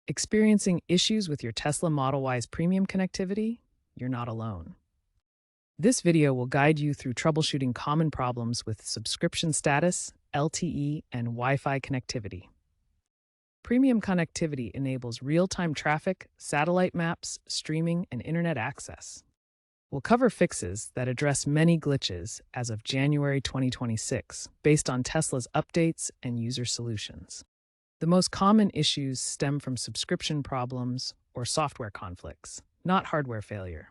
Experiencing issues with your Tesla Model Y's premium connectivity? You're not alone. This video will guide you through troubleshooting common problems with subscription status, LTE, and Wi-Fi connectivity. Premium connectivity enables real-time traffic, satellite maps, streaming, and internet access. We'll cover fixes that address many glitches as of January 2026, based on Tesla's updates and user solutions. The most common issues stem from subscription problems or software conflicts, not hardware failure.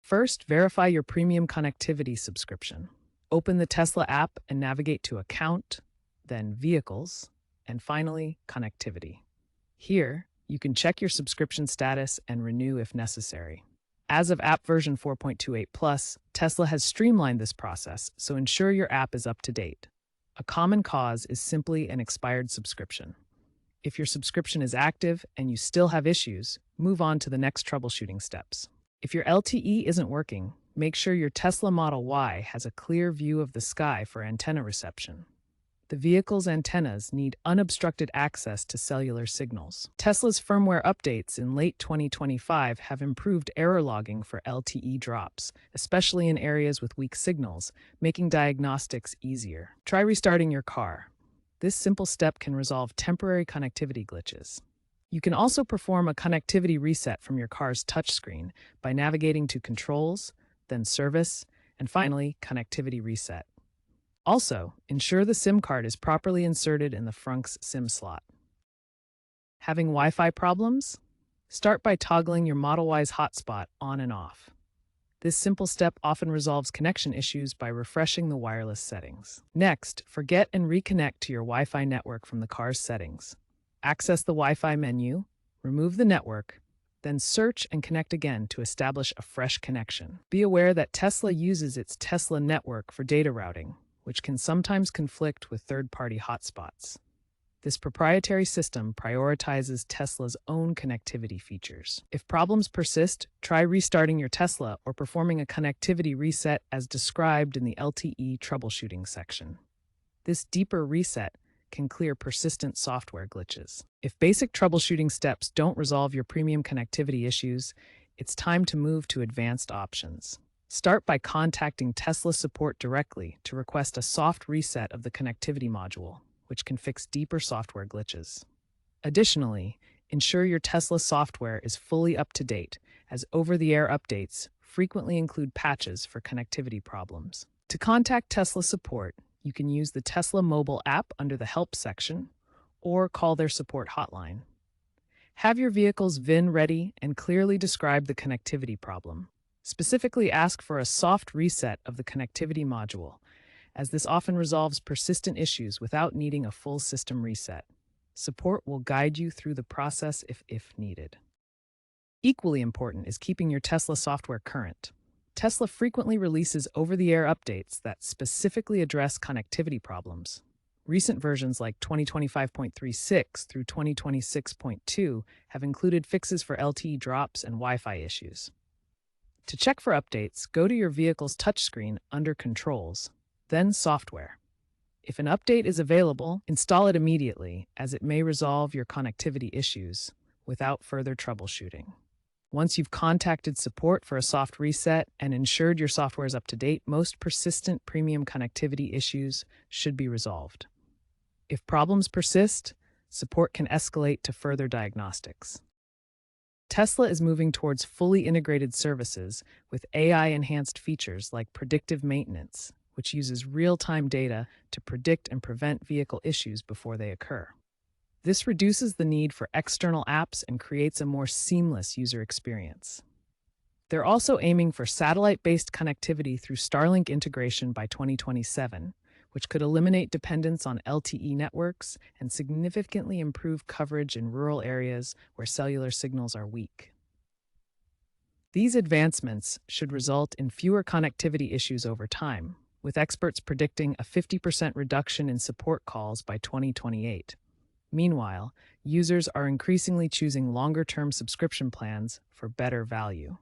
First, verify your premium connectivity subscription. Open the Tesla app and navigate to Account, then Vehicles, and finally, Connectivity. Here, you can check your subscription status and renew if necessary. As of app version 4.28 Plus, Tesla has streamlined this process, so ensure your app is up to date. A common cause is simply an expired subscription. If your subscription is active and you still have issues, move on to the next troubleshooting steps. If your LTE isn't working, make sure your Tesla Model Y has a clear view of the sky for antenna reception. The vehicle's antennas need unobstructed access to cellular signals. Tesla's firmware updates in late 2025 have improved error logging for LTE drops, especially in areas with weak signals, making diagnostics easier. Try restarting your car. This simple step can resolve temporary connectivity glitches. You can also perform a connectivity reset from your car's touchscreen by navigating to Controls, then Service, and finally, Connectivity Reset. Also, ensure the SIM card is properly inserted in the front's SIM slot. Having Wi-Fi problems? Start by toggling your Model Y's hotspot on and off. This simple step often resolves connection issues by refreshing the wireless settings. Next, forget and reconnect to your Wi-Fi network from the car's settings. Access the Wi-Fi menu, remove the network, then search and connect again to establish a fresh connection. Be aware that Tesla uses its Tesla network for data routing, which can sometimes conflict with third-party hotspots. This proprietary system prioritizes Tesla's own connectivity features. If problems persist, try restarting your Tesla or performing a connectivity reset as described in the LTE troubleshooting section. This deeper reset can clear persistent software glitches. If basic troubleshooting steps don't resolve your premium connectivity issues, it's time to move to advanced options. Start by contacting Tesla support directly to request a soft reset of the connectivity module, which can fix deeper software glitches. Additionally, ensure your Tesla software is fully up to date, as over-the-air updates frequently include patches for connectivity problems. To contact Tesla support, you can use the Tesla mobile app under the Help section or call their support hotline. Have your vehicle's VIN ready and clearly describe the connectivity problem. Specifically ask for a soft reset of the connectivity module, as this often resolves persistent issues without needing a full system reset. Support will guide you through the process if needed. Equally important is keeping your Tesla software current. Tesla frequently releases over-the-air updates that specifically address connectivity problems. Recent versions like 2025.36 through 2026.2 have included fixes for LTE drops and Wi-Fi issues. To check for updates, go to your vehicle's touchscreen under Controls, then Software. If an update is available, install it immediately, as it may resolve your connectivity issues without further troubleshooting. Once you've contacted support for a soft reset and ensured your software is up to date, most persistent premium connectivity issues should be resolved. If problems persist, support can escalate to further diagnostics. Tesla is moving towards fully integrated services with AI-enhanced features like predictive maintenance, which uses real-time data to predict and prevent vehicle issues before they occur. This reduces the need for external apps and creates a more seamless user experience. They're also aiming for satellite-based connectivity through Starlink integration by 2027, which could eliminate dependence on LTE networks and significantly improve coverage in rural areas where cellular signals are weak. These advancements should result in fewer connectivity issues over time, with experts predicting a 50% reduction in support calls by 2028. Meanwhile, users are increasingly choosing longer-term subscription plans for better value.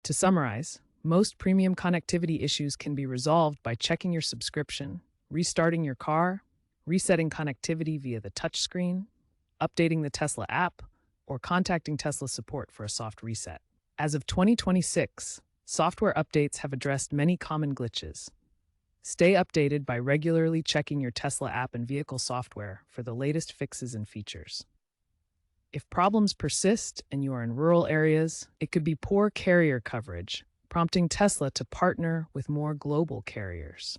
To summarize, most premium connectivity issues can be resolved by checking your subscription, restarting your car, resetting connectivity via the touchscreen, updating the Tesla app, or contacting Tesla support for a soft reset. As of 2026, software updates have addressed many common glitches. Stay updated by regularly checking your Tesla app and vehicle software for the latest fixes and features. If problems persist and you are in rural areas, it could be poor carrier coverage, prompting Tesla to partner with more global carriers.